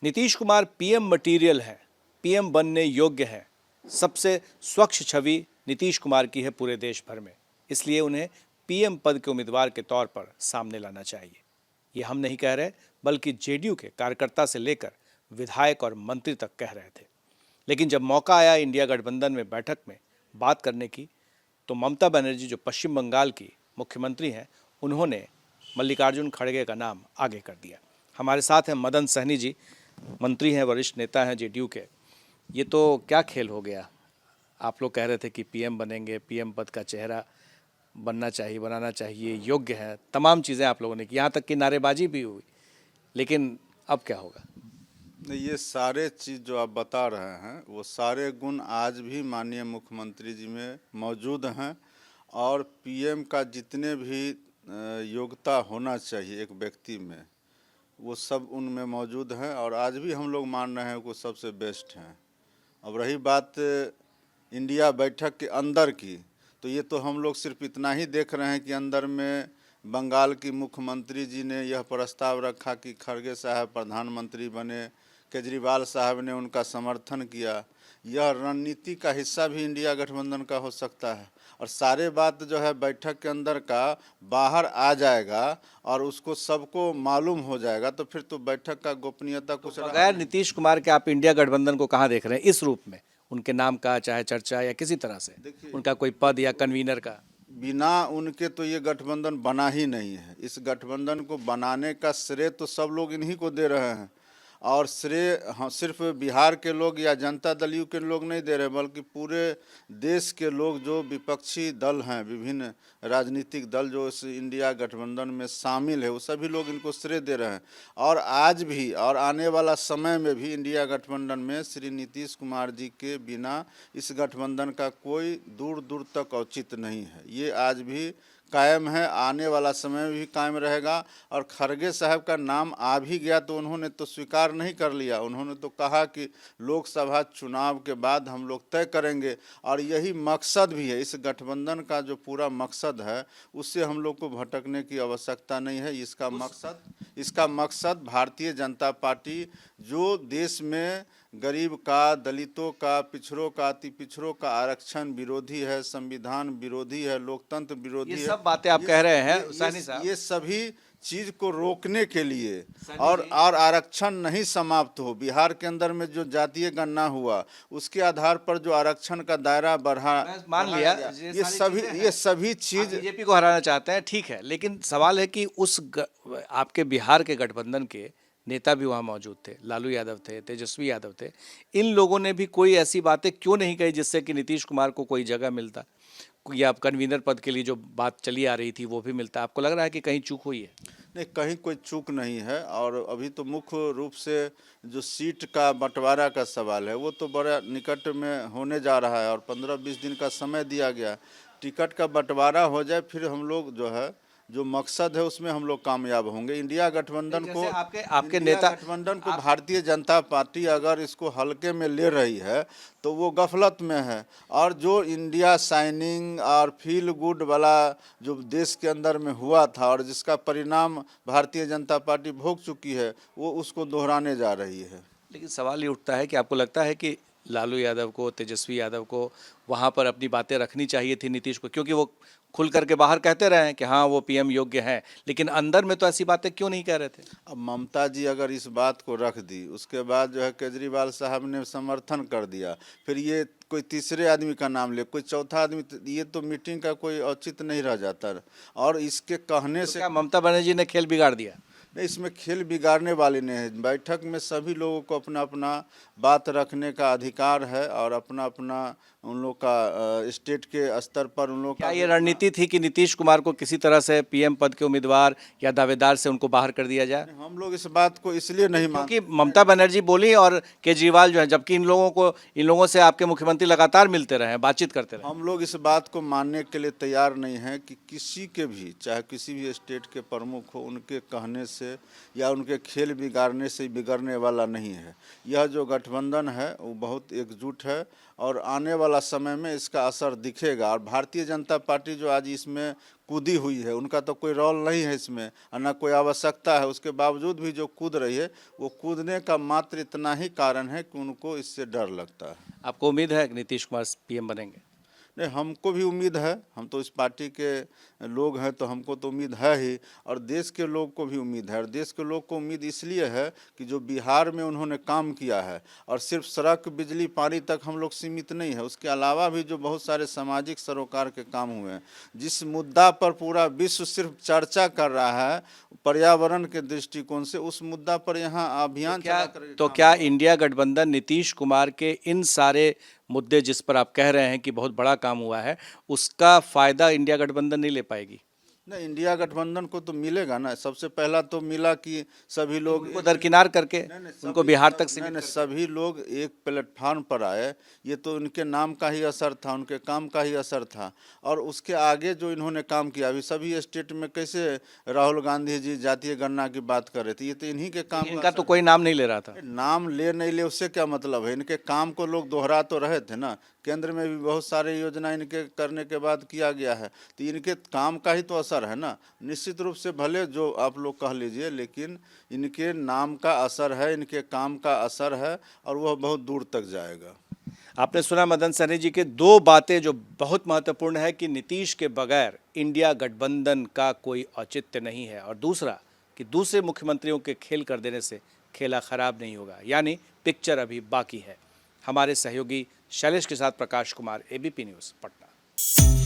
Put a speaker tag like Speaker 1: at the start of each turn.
Speaker 1: Nitish Kumar PM material है, PM बनने योग्य है। सबसे स्वच्छ छवि नीतीश कुमार की है पूरे देश भर में, इसलिए उन्हें पीएम पद के उम्मीदवार के तौर पर सामने लाना चाहिए। ये हम नहीं कह रहे, बल्कि जेडीयू के कार्यकर्ता से लेकर विधायक और मंत्री तक कह रहे थे। लेकिन जब मौका आया इंडिया गठबंधन में बैठक में बात करने की, तो ममता बनर्जी जो पश्चिम बंगाल की मुख्यमंत्री हैं, उन्होंने मल्लिकार्जुन खड़गे का नाम आगे कर दिया। हमारे साथ हैं मदन सहनी जी, मंत्री हैं, वरिष्ठ नेता हैं जेडीयू के। ये तो क्या खेल हो गया? आप लोग कह रहे थे कि पीएम बनेंगे, पीएम पद का चेहरा बनना चाहिए, बनाना चाहिए, योग्य है, तमाम चीज़ें आप लोगों ने की, यहाँ तक कि नारेबाजी भी हुई। लेकिन अब क्या होगा?
Speaker 2: ये सारे चीज़ जो आप बता रहे हैं वो सारे गुण आज भी माननीय मुख्यमंत्री जी में मौजूद हैं और पीएम का जितने भी योग्यता होना चाहिए एक व्यक्ति में वो सब उनमें मौजूद हैं और आज भी हम लोग मान रहे हैं वो सबसे बेस्ट हैं। अब रही बात इंडिया बैठक के अंदर की, तो ये तो हम लोग सिर्फ इतना ही देख रहे हैं कि अंदर में बंगाल की मुख्यमंत्री जी ने यह प्रस्ताव रखा कि खड़गे साहब प्रधानमंत्री बने, केजरीवाल साहब ने उनका समर्थन किया। यह रणनीति का हिस्सा भी इंडिया गठबंधन का हो सकता है और सारे बात जो है बैठक के अंदर का बाहर आ जाएगा और उसको सबको मालूम हो जाएगा, तो फिर तो बैठक का गोपनीयता कुछ
Speaker 1: बगैर नीतीश कुमार के आप इंडिया गठबंधन को कहाँ देख रहे हैं इस रूप में? उनके नाम का चाहे चर्चा या किसी तरह से उनका कोई पद या कन्वीनर का?
Speaker 2: बिना उनके तो ये गठबंधन बना ही नहीं है। इस गठबंधन को बनाने का श्रेय तो सब लोग इन्हीं को दे रहे हैं और श्रेय हाँ सिर्फ बिहार के लोग या जनता दल यू के लोग नहीं दे रहे, बल्कि पूरे देश के लोग जो विपक्षी दल हैं, विभिन्न राजनीतिक दल जो इस इंडिया गठबंधन में शामिल है, वो सभी लोग इनको श्रेय दे रहे हैं। और आज भी और आने वाला समय में भी इंडिया गठबंधन में श्री नीतीश कुमार जी के बिना इस गठबंधन का कोई दूर दूर तक औचित्य नहीं है। ये आज भी कायम है, आने वाला समय में भी कायम रहेगा। और खड़गे साहब का नाम आ भी गया तो उन्होंने तो स्वीकार नहीं कर लिया, उन्होंने तो कहा कि लोकसभा चुनाव के बाद हम लोग तय करेंगे। और यही मकसद भी है, इस गठबंधन का जो पूरा मकसद है उससे हम लोग को भटकने की आवश्यकता नहीं है। इसका मकसद भारतीय जनता पार्टी जो देश में गरीब का, दलितों का, पिछड़ों का, अति पिछड़ों का आरक्षण विरोधी है, संविधान विरोधी है, लोकतंत्र विरोधी है,
Speaker 1: ये सब बातें आप कह रहे हैं सहनी साहब,
Speaker 2: ये सभी चीज को रोकने के लिए और आरक्षण नहीं समाप्त हो। बिहार के अंदर में जो जातीय गणना हुआ उसके आधार पर जो आरक्षण का दायरा बढ़ा,
Speaker 1: मान लिया,
Speaker 2: ये सभी चीज
Speaker 1: बीजेपी को हराना चाहते हैं, ठीक है। लेकिन सवाल है कि आपके बिहार के गठबंधन के नेता भी वहाँ मौजूद थे, लालू यादव थे, तेजस्वी यादव थे, इन लोगों ने भी कोई ऐसी बातें क्यों नहीं कही जिससे कि नीतीश कुमार को कोई जगह मिलता या कन्वीनर पद के लिए जो बात चली आ रही थी वो भी मिलता? आपको लग रहा है कि कहीं चूक हुई है?
Speaker 2: नहीं, कहीं कोई चूक नहीं है। और अभी तो मुख्य रूप से जो सीट का बंटवारा का सवाल है वो तो बड़ा निकट में होने जा रहा है और 15-20 दिन का समय दिया गया। टिकट का बंटवारा हो जाए फिर हम लोग जो है जो मकसद है उसमें हम लोग कामयाब होंगे। इंडिया गठबंधन को
Speaker 1: आपके नेता
Speaker 2: गठबंधन को भारतीय जनता पार्टी अगर इसको हल्के में ले रही है तो वो गफलत में है। और जो इंडिया शाइनिंग और फील गुड वाला जो देश के अंदर में हुआ था और जिसका परिणाम भारतीय जनता पार्टी भोग चुकी है वो उसको दोहराने जा रही है।
Speaker 1: लेकिन सवाल ये उठता है कि आपको लगता है कि लालू यादव को, तेजस्वी यादव को वहाँ पर अपनी बातें रखनी चाहिए थी नीतीश को, क्योंकि वो खुल करके बाहर कहते रहे हैं कि हाँ वो पीएम योग्य हैं, लेकिन अंदर में तो ऐसी बातें क्यों नहीं कह रहे थे?
Speaker 2: अब ममता जी अगर इस बात को रख दी, उसके बाद जो है केजरीवाल साहब ने समर्थन कर दिया, फिर ये कोई तीसरे आदमी का नाम ले, कोई चौथा आदमी, ये तो मीटिंग का कोई औचित्य नहीं रह जाता। और इसके कहने से
Speaker 1: क्या ममता बनर्जी ने खेल बिगाड़ दिया?
Speaker 2: नहीं, इसमें खेल बिगाड़ने वाले नहीं है। बैठक में सभी लोगों को अपना अपना बात रखने का अधिकार है और अपना अपना उन लोग का स्टेट के स्तर पर उन लोग
Speaker 1: क्या ये रणनीति थी कि नीतीश कुमार को किसी तरह से पीएम पद के उम्मीदवार या दावेदार से उनको बाहर कर दिया जाए?
Speaker 2: हम लोग इस बात को इसलिए नहीं मानते
Speaker 1: क्योंकि ममता बनर्जी बोली और केजरीवाल जो है, जबकि इन लोगों से आपके मुख्यमंत्री लगातार मिलते रहे, बातचीत करते रहे।
Speaker 2: हम लोग इस बात को मानने के लिए तैयार नहीं हैं कि किसी के भी, चाहे किसी भी स्टेट के प्रमुख हो, उनके कहने से या उनके खेल बिगाड़ने से बिगड़ने वाला नहीं है। यह जो गठबंधन है वो बहुत एकजुट है और आने वाला वाला समय में इसका असर दिखेगा। और भारतीय जनता पार्टी जो आज इसमें कूदी हुई है, उनका तो कोई रोल नहीं है इसमें और न कोई आवश्यकता है, उसके बावजूद भी जो कूद रही है, वो कूदने का मात्र इतना ही कारण है कि उनको इससे डर लगता है।
Speaker 1: आपको उम्मीद है कि नीतीश कुमार पीएम बनेंगे?
Speaker 2: नहीं, हमको भी उम्मीद है, हम तो इस पार्टी के लोग हैं तो हमको तो उम्मीद है ही, और देश के लोग को भी उम्मीद है। और देश के लोग को उम्मीद इसलिए है कि जो बिहार में उन्होंने काम किया है, और सिर्फ सड़क, बिजली, पानी तक हम लोग सीमित नहीं है, उसके अलावा भी जो बहुत सारे सामाजिक सरोकार के काम हुए हैं, जिस मुद्दा पर पूरा विश्व सिर्फ चर्चा कर रहा है पर्यावरण के दृष्टिकोण से, उस मुद्दा पर यहाँ अभियान
Speaker 1: क्या इंडिया गठबंधन नीतीश कुमार के इन सारे मुद्दे जिस पर आप कह रहे हैं कि बहुत बड़ा काम हुआ है, उसका फायदा इंडिया गठबंधन नहीं ले पाएगी?
Speaker 2: नहीं, इंडिया गठबंधन को तो मिलेगा ना। सबसे पहला तो मिला कि सभी लोग
Speaker 1: उनको दरकिनार करके उनको बिहार तक
Speaker 2: नहीं, सभी लोग एक प्लेटफार्म पर आए। ये तो उनके नाम का ही असर था, उनके काम का ही असर था। और उसके आगे जो इन्होंने काम किया, अभी सभी स्टेट में कैसे राहुल गांधी जी जातीय गणना की बात कर रहे थे, ये तो इन्हीं के काम
Speaker 1: इनका तो कोई नाम नहीं ले रहा था।
Speaker 2: नाम ले नहीं ले उससे क्या मतलब है, इनके काम को लोग दोहरा तो रहे थे ना। केंद्र में भी बहुत सारे योजना इनके करने के बाद किया गया है, तो इनके काम का ही तो असर है ना। निश्चित रूप से भले जो आप लोग कह लीजिए, लेकिन इनके नाम का असर है, इनके काम का असर है, और वह बहुत दूर तक जाएगा।
Speaker 1: आपने सुना मदन सहनी जी के दो बातें जो बहुत महत्वपूर्ण है कि नीतीश के बगैर इंडिया गठबंधन का कोई औचित्य नहीं है, और दूसरा कि दूसरे मुख्यमंत्रियों के खेल कर देने से खेला खराब नहीं होगा, यानी पिक्चर अभी बाकी है। हमारे सहयोगी शैलेश के साथ प्रकाश कुमार, एबीपी न्यूज़, पटना।